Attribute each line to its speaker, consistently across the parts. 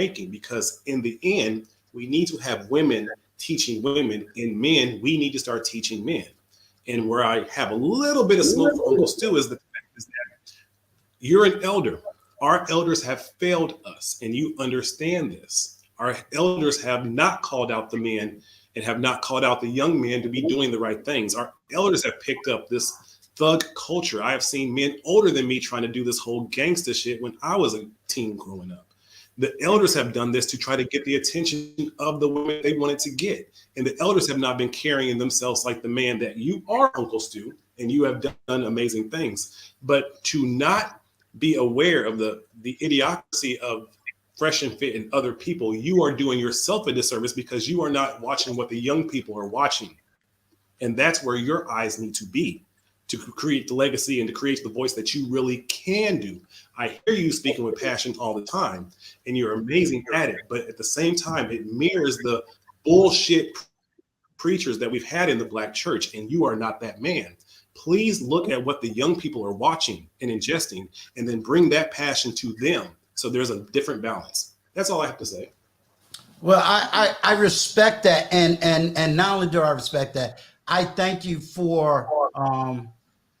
Speaker 1: making, because in the end, we need to have women teaching women, and men, we need to start teaching men. And where I have a little bit of smoke for Uncle Stu is the fact is that you're an elder. Our elders have failed us, and you understand this. Our elders have not called out the men and have not called out the young men to be doing the right things. Our elders have picked up this thug culture. I have seen men older than me trying to do this whole gangster shit when I was a teen growing up. The elders have done this to try to get the attention of the women they wanted to get. And the elders have not been carrying themselves like the man that you are, Uncle Stu, and you have done amazing things. But to not be aware of the idiocracy of Fresh and Fit and other people, you are doing yourself a disservice because you are not watching what the young people are watching. And that's where your eyes need to be, to create the legacy and to create the voice that you really can do. I hear you speaking with passion all the time, and you're amazing at it. But at the same time, it mirrors the bullshit preachers that we've had in the Black church, and you are not that man. Please look at what the young people are watching and ingesting, and then bring that passion to them. So there's a different balance. That's all I have to say.
Speaker 2: Well, I respect that, and not only do I respect that, I thank you for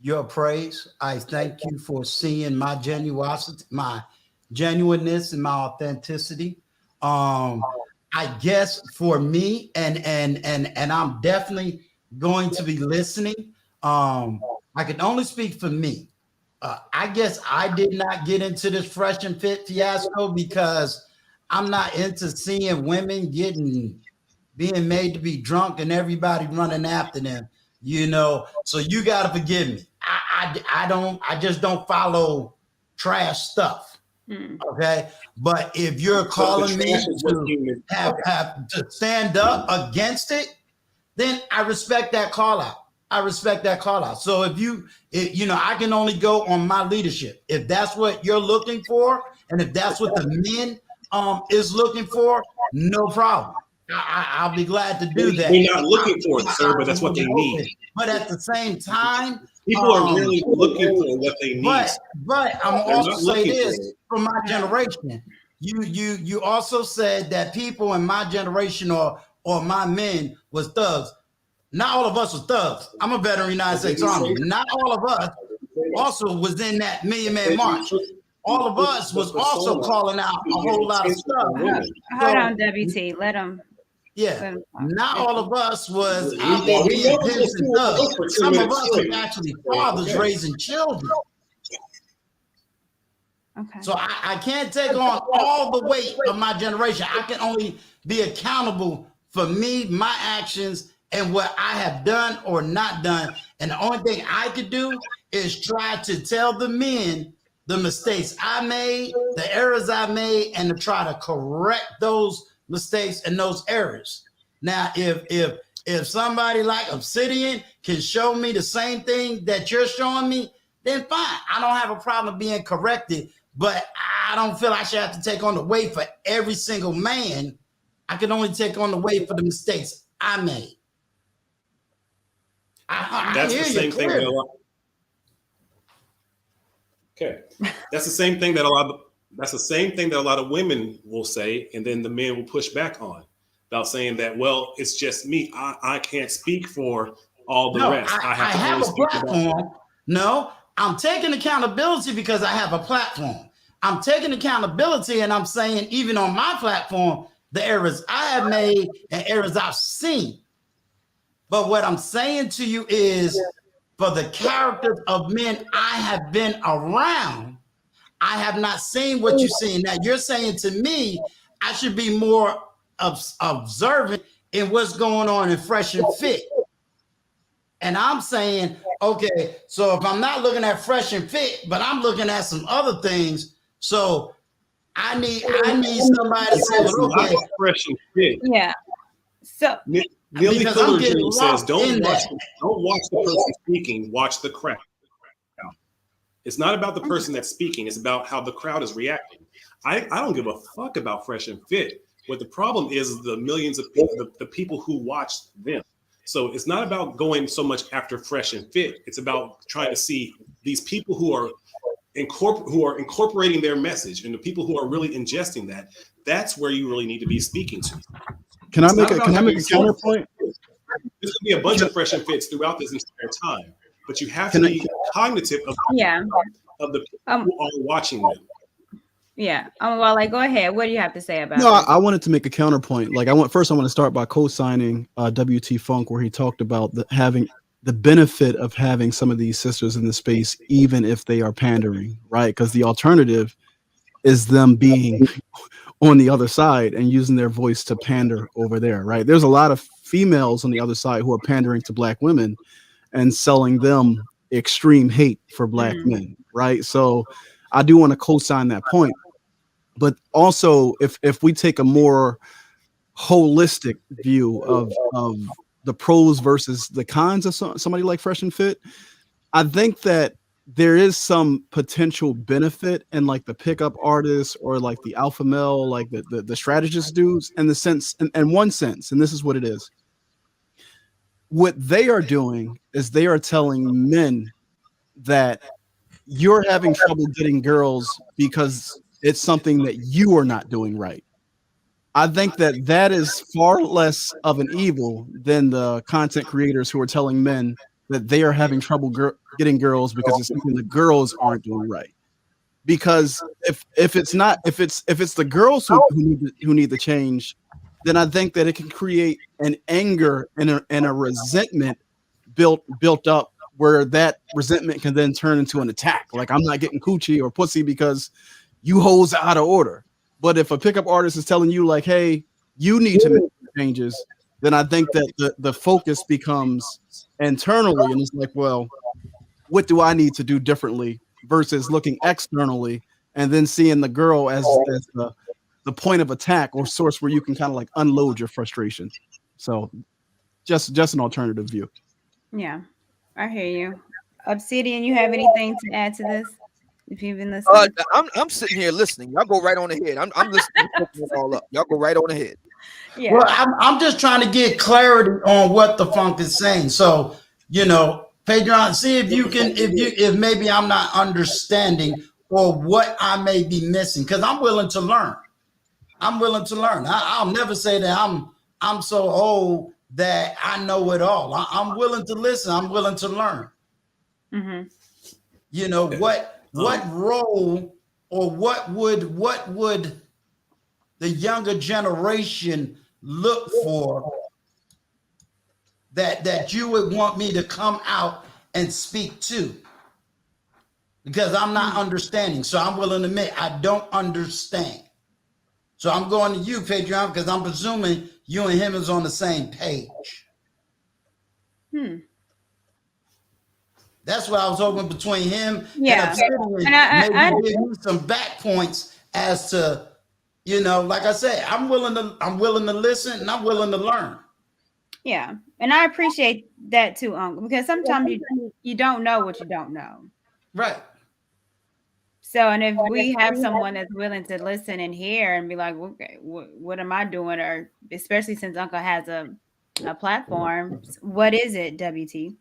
Speaker 2: your praise. I thank you for seeing my genuosity, my genuineness, and my authenticity. I guess for me, and I'm definitely going to be listening. I can only speak for me. I guess I did not get into this Fresh and Fit fiasco because I'm not into seeing women being made to be drunk and everybody running after them, you know. So you got to forgive me. I just don't follow trash stuff. Okay. But if you're calling me to have to stand up against it, then I respect that call out. So if you know, I can only go on my leadership. If that's what you're looking for, and if that's what the men is looking for, no problem. I'll be glad to do that.
Speaker 1: We're not looking for it, sir, but that's what they need.
Speaker 2: But at the same time,
Speaker 1: people are really looking for what they need.
Speaker 2: But I'm also say this for my generation. You also said that people in my generation or my men was thugs. Not all of us was thugs. I'm a veteran of the United States Army. Not all of us also was in that Million Man March. All of us was also calling out a whole lot of stuff.
Speaker 3: Hold on, WT. Let him.
Speaker 2: Yeah, not all of us was out there being pimps and thugs. Some of us were actually fathers raising children.
Speaker 3: Okay.
Speaker 2: So I can't take on all the weight of my generation. I can only be accountable for me, my actions, and what I have done or not done. And the only thing I could do is try to tell the men the mistakes I made, the errors I made, and to try to correct those mistakes and those errors. Now, if somebody like Obsidian can show me the same thing that you're showing me, then fine. I don't have a problem being corrected, but I don't feel I should have to take on the weight for every single man. I can only take on the weight for the mistakes I made.
Speaker 1: That's the same thing that a lot. Okay, that's the same thing that a lot of women will say, and then the men will push back on about saying that, well, it's just me. I can't speak for all the rest. I have
Speaker 2: a platform. No, I'm taking accountability because I have a platform. I'm taking accountability, and I'm saying even on my platform, the errors I have made and errors I've seen. But what I'm saying to you is, for the characters of men I have been around, I have not seen what you've seen. Now, you're saying to me, I should be more observant in what's going on in Fresh and Fit. And I'm saying, okay, so if I'm not looking at Fresh and Fit, but I'm looking at some other things, so I need somebody to say, okay,
Speaker 1: Fresh and Fit.
Speaker 3: Yeah. So
Speaker 1: Neely Fuller Jr. says, don't watch the person speaking, watch the crowd. It's not about the person that's speaking, it's about how the crowd is reacting. I don't give a fuck about Fresh and Fit. What the problem is the millions of people, the people who watch them. So it's not about going so much after Fresh and Fit. It's about trying to see these people who are incorporating their message, and the people who are really ingesting that. that's where you really need to be speaking to.
Speaker 4: Can I
Speaker 1: It's
Speaker 4: make
Speaker 1: not
Speaker 4: a
Speaker 1: about
Speaker 4: can I
Speaker 1: having
Speaker 4: make a counterpoint?
Speaker 1: There's going to be a bunch of fresh and fits throughout this entire time, but you have to
Speaker 4: Can I,
Speaker 1: be cognitive
Speaker 3: Yeah.
Speaker 1: of the people
Speaker 3: Um.
Speaker 1: who are watching them.
Speaker 3: Yeah. Well, like, go ahead. What do you have to say about
Speaker 4: no,
Speaker 3: this?
Speaker 4: I wanted to make a counterpoint. Like I want to start by co-signing WT Funk, where he talked about having the benefit of having some of these sisters in the space, even if they are pandering, right? Because the alternative is them being on the other side and using their voice to pander over there, right? There's a lot of females on the other side who are pandering to black women and selling them extreme hate for black
Speaker 3: Mm.
Speaker 4: men, right? So I do want to co-sign that point. But also, if we take a more holistic view of the pros versus the cons of somebody like Fresh and Fit, I think that there is some potential benefit in like the pickup artists or like the alpha male, like the strategist dudes, in the sense, in one sense, and this is what it is. What they are doing is they are telling men that you're having trouble getting girls because it's something that you are not doing right. I think that that is far less of an evil than the content creators who are telling men that they are having trouble getting girls because it's something the girls aren't doing right. Because if it's the girls who need the change, then I think that it can create an anger and a resentment built up, where that resentment can then turn into an attack. Like, I'm not getting coochie or pussy because you hoes out of order. But if a pickup artist is telling you like, hey, you need to make changes, then I think that the focus becomes internally, and it's like, well, what do I need to do differently, versus looking externally and then seeing the girl as the point of attack or source where you can kind of like unload your frustration. So just an alternative view.
Speaker 3: Yeah. I hear you. Obsidian, you have anything to add to this? If you've been listening.
Speaker 5: I'm sitting here listening. Y'all go right on ahead. I'm listening, soaking it all up. Y'all go right on ahead.
Speaker 3: Yeah.
Speaker 2: Well, I'm just trying to get clarity on what the funk is saying. So, Pedron, see if you can, if maybe I'm not understanding or what I may be missing, because I'm willing to learn. I'm willing to learn. I'll never say that I'm so old that I know it all. I'm willing to listen. I'm willing to learn.
Speaker 3: Mm-hmm.
Speaker 2: What role or what would the younger generation look for that you would want me to come out and speak to? Because I'm not understanding. So I'm willing to admit I don't understand. So I'm going to you, Patreon, because I'm presuming you and him is on the same page. That's what I was hoping between him
Speaker 3: Yeah.
Speaker 2: and maybe give you some back points as to, like I said, I'm willing to listen and I'm willing to learn.
Speaker 3: Yeah. And I appreciate that too, Uncle, because sometimes you don't know what you don't know.
Speaker 2: Right.
Speaker 3: So, and if we have someone that's willing to listen and hear and be like, okay, what am I doing? Or especially since Uncle has a platform, what is it, WT?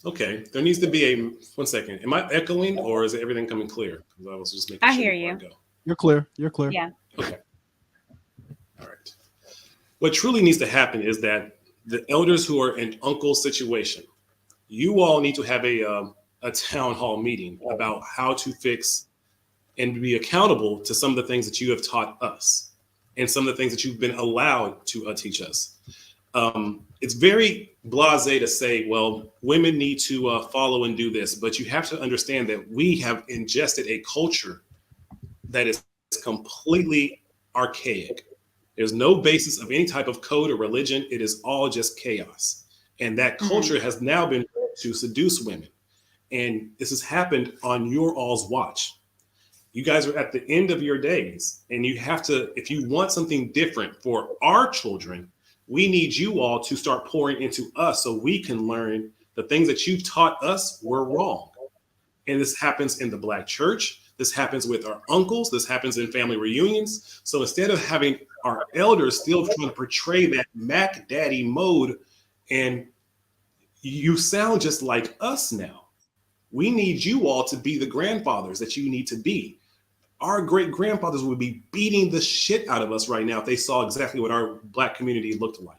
Speaker 1: Okay, there needs to be 1 second. Am I echoing or is everything coming clear? Because I was just making sure
Speaker 3: hear you.
Speaker 1: I go.
Speaker 4: You're clear. You're clear.
Speaker 3: Yeah.
Speaker 1: Okay. All right. What truly needs to happen is that the elders who are in Uncle's situation, you all need to have a town hall meeting about how to fix and be accountable to some of the things that you have taught us and some of the things that you've been allowed to teach us. It's very blasé to say, well, women need to follow and do this, but you have to understand that we have ingested a culture that is completely archaic. There's no basis of any type of code or religion. It is all just chaos. And that culture has now been to seduce women. And this has happened on your all's watch. You guys are at the end of your days, and you have to, if you want something different for our children, we need you all to start pouring into us so we can learn the things that you've taught us were wrong. And this happens in the Black church. This happens with our uncles. This happens in family reunions. So instead of having our elders still trying to portray that Mac Daddy mode, and you sound just like us now. We need you all to be the grandfathers that you need to be. Our great grandfathers would be beating the shit out of us right now if they saw exactly what our Black community looked like.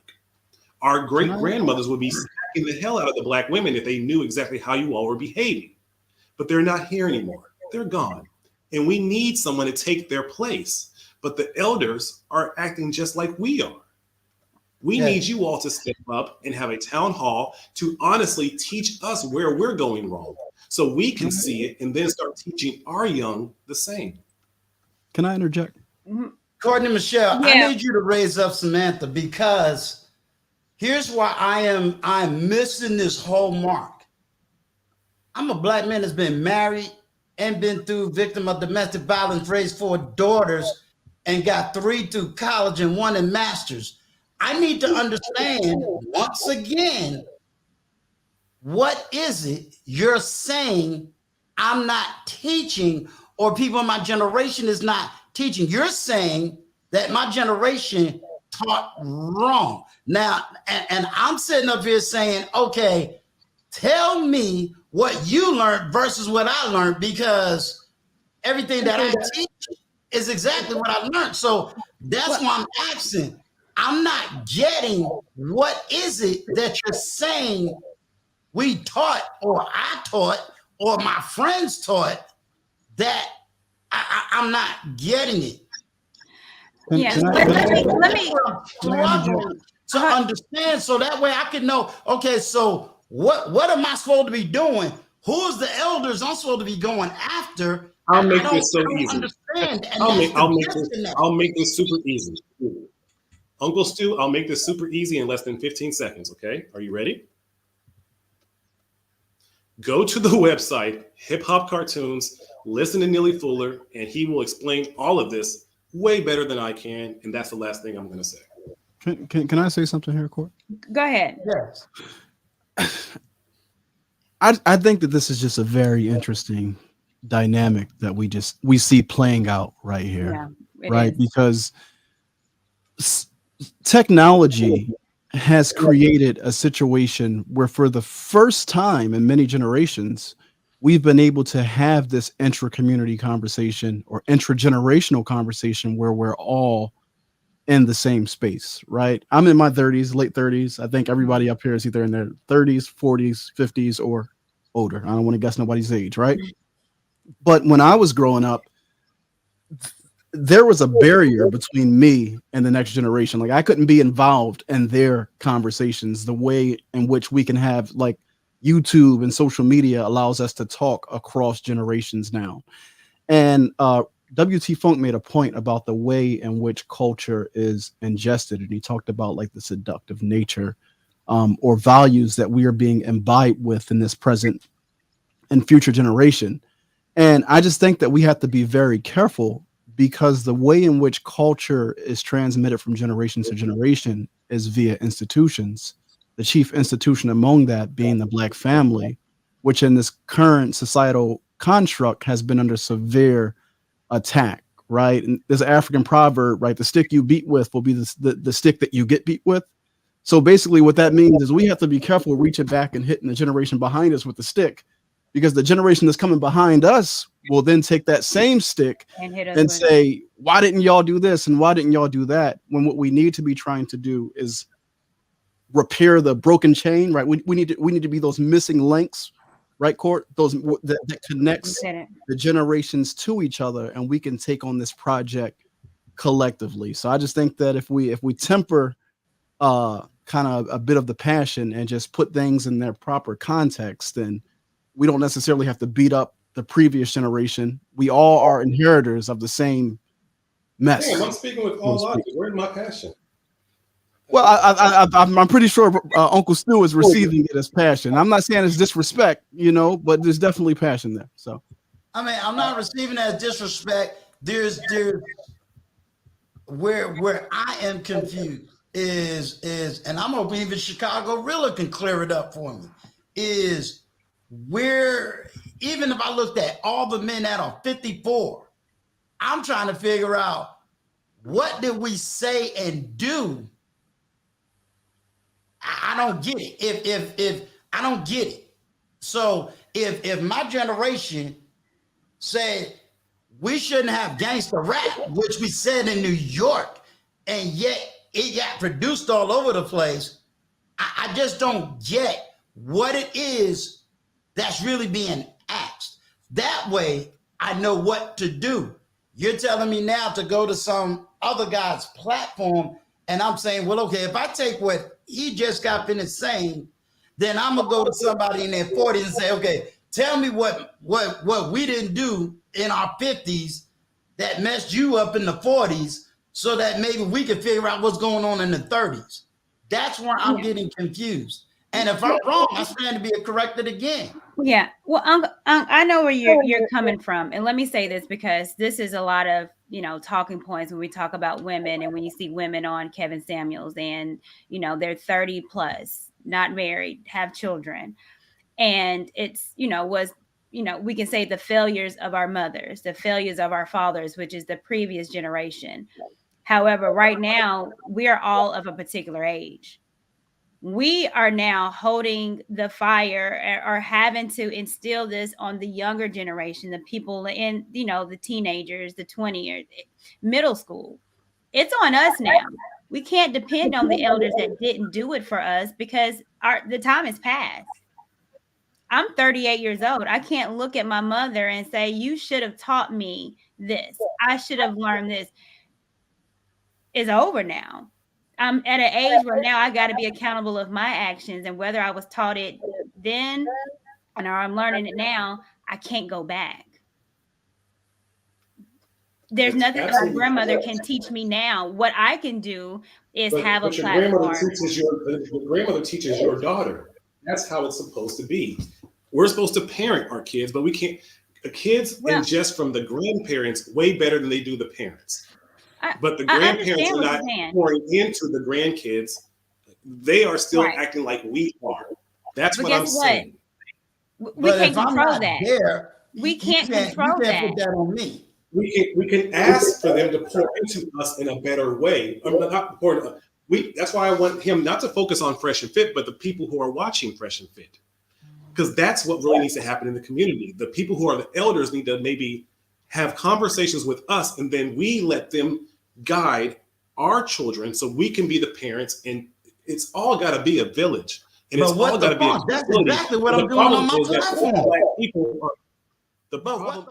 Speaker 1: Our great grandmothers would be smacking the hell out of the Black women if they knew exactly how you all were behaving. But they're not here anymore. They're gone. And we need someone to take their place. But the elders are acting just like we are. We need you all to step up and have a town hall to honestly teach us where we're going wrong so we can see it and then start teaching our young the same.
Speaker 4: Can I interject?
Speaker 2: Courtney Michelle, I need you to raise up Samantha, because here's why I'm missing this whole mark. I'm a Black man that's been married and been through victim of domestic violence, raised 4 daughters, and got 3 through college and 1 in masters. I need to understand once again, what is it you're saying I'm not teaching, or people in my generation is not teaching? You're saying that my generation taught wrong. Now, and I'm sitting up here saying, okay, tell me what you learned versus what I learned, because everything that I teach is exactly what I learned. So that's why I'm asking. I'm not getting what is it that you're saying we taught, or I taught, or my friends taught, that I'm not getting it.
Speaker 3: Yes, let me
Speaker 2: to understand, so that way I can know, okay, so what am I supposed to be doing? Who's the elders I'm supposed to be going after?
Speaker 1: I'll make this so easy.
Speaker 2: Understand. And
Speaker 1: I'll make this super easy. Uncle Stu, I'll make this super easy in less than 15 seconds, okay? Are you ready? Go to the website, Hip Hop Cartoons, listen to Neely Fuller, and he will explain all of this way better than I can, and that's the last thing I'm going to say.
Speaker 4: Can I say something here, Court?
Speaker 3: Go ahead.
Speaker 2: Yes.
Speaker 4: I think that this is just a very interesting dynamic that we see playing out right here, right? Because technology has created a situation where, for the first time in many generations, we've been able to have this intra-community conversation or intra-generational conversation where we're all in the same space, right? I'm in my 30s, late 30s. I think everybody up here is either in their 30s, 40s, 50s, or older. I don't want to guess nobody's age, right? But when I was growing up, there was a barrier between me and the next generation. Like, I couldn't be involved in their conversations the way in which we can have, like, YouTube and social media allows us to talk across generations now. And W.T. Funk made a point about the way in which culture is ingested. And he talked about, like, the seductive nature or values that we are being imbibed with in this present and future generation. And I just think that we have to be very careful, because the way in which culture is transmitted from generation to generation is via institutions. The chief institution among that being the Black family, which in this current societal construct has been under severe attack, right? And there's an African proverb, right? The stick you beat with will be the stick that you get beat with. So basically what that means is we have to be careful reaching back and hitting the generation behind us with the stick, because the generation that's coming behind us will then take that same stick and say, why didn't y'all do this? And why didn't y'all do that? When what we need to be trying to do is repair the broken chain, right? We need to be those missing links, right, Court? Those that connects the generations to each other, and we can take on this project collectively. So I just think that if we temper kind of a bit of the passion and just put things in their proper context, then we don't necessarily have to beat up the previous generation. We all are inheritors of the same mess.
Speaker 1: Damn, I'm speaking with all logic. Where's my passion?
Speaker 4: Well, I'm pretty sure Uncle Stu is receiving it as passion. I'm not saying it's disrespect, but there's definitely passion there. So,
Speaker 2: I mean, I'm not receiving it as disrespect. There's where I am confused is, and I'm hoping even Chicago Rilla can clear it up for me, is where, even if I looked at all the men that are 54, I'm trying to figure out, what did we say and do? I don't get it. If I don't get it. So, if my generation said we shouldn't have gangster rap, which we said in New York, and yet it got produced all over the place, I just don't get what it is that's really being asked. That way, I know what to do. You're telling me now to go to some other guy's platform, and I'm saying, well, okay, if I take what he just got finished saying, then I'm gonna go to somebody in their 40s and say, okay, tell me what we didn't do in our 50s that messed you up in the 40s, so that maybe we can figure out what's going on in the 30s. That's where I'm getting confused. And if I'm wrong, I stand to be corrected again.
Speaker 3: Yeah. Well, I know where you're coming from. And let me say this, because this is a lot of, talking points when we talk about women, and when you see women on Kevin Samuels and, they're 30 plus, not married, have children. And it's, we can say the failures of our mothers, the failures of our fathers, which is the previous generation. However, right now, we are all of a particular age. We are now holding the fire, or having to instill this on the younger generation, the people in, the teenagers, the 20 or middle school. It's on us now. We can't depend on the elders that didn't do it for us, because the time has passed. I'm 38 years old. I can't look at my mother and say, you should have taught me this. I should have learned this. It's over now. I'm at an age where now I got to be accountable of my actions, and whether I was taught it then or I'm learning it now, I can't go back. There's nothing that my grandmother can teach me now. What I can do is have a platform.
Speaker 1: Your grandmother teaches your daughter. That's how it's supposed to be. We're supposed to parent our kids, but we can't. Kids ingest from the grandparents way better than they do the parents. But the grandparents are not pouring into the grandkids. They are still acting like we are. That's what I'm saying.
Speaker 3: We can't control that. We can't control that.
Speaker 2: Put that on me.
Speaker 1: We can ask for them to pour into us in a better way. That's why I want him not to focus on Fresh and Fit, but the people who are watching Fresh and Fit. Because that's what really needs to happen in the community. The people who are the elders need to maybe have conversations with us, and then we let them guide our children so we can be the parents. And it's all got to be a village. And it's all got to be a
Speaker 2: That's exactly what I'm doing on my platform.
Speaker 1: The problem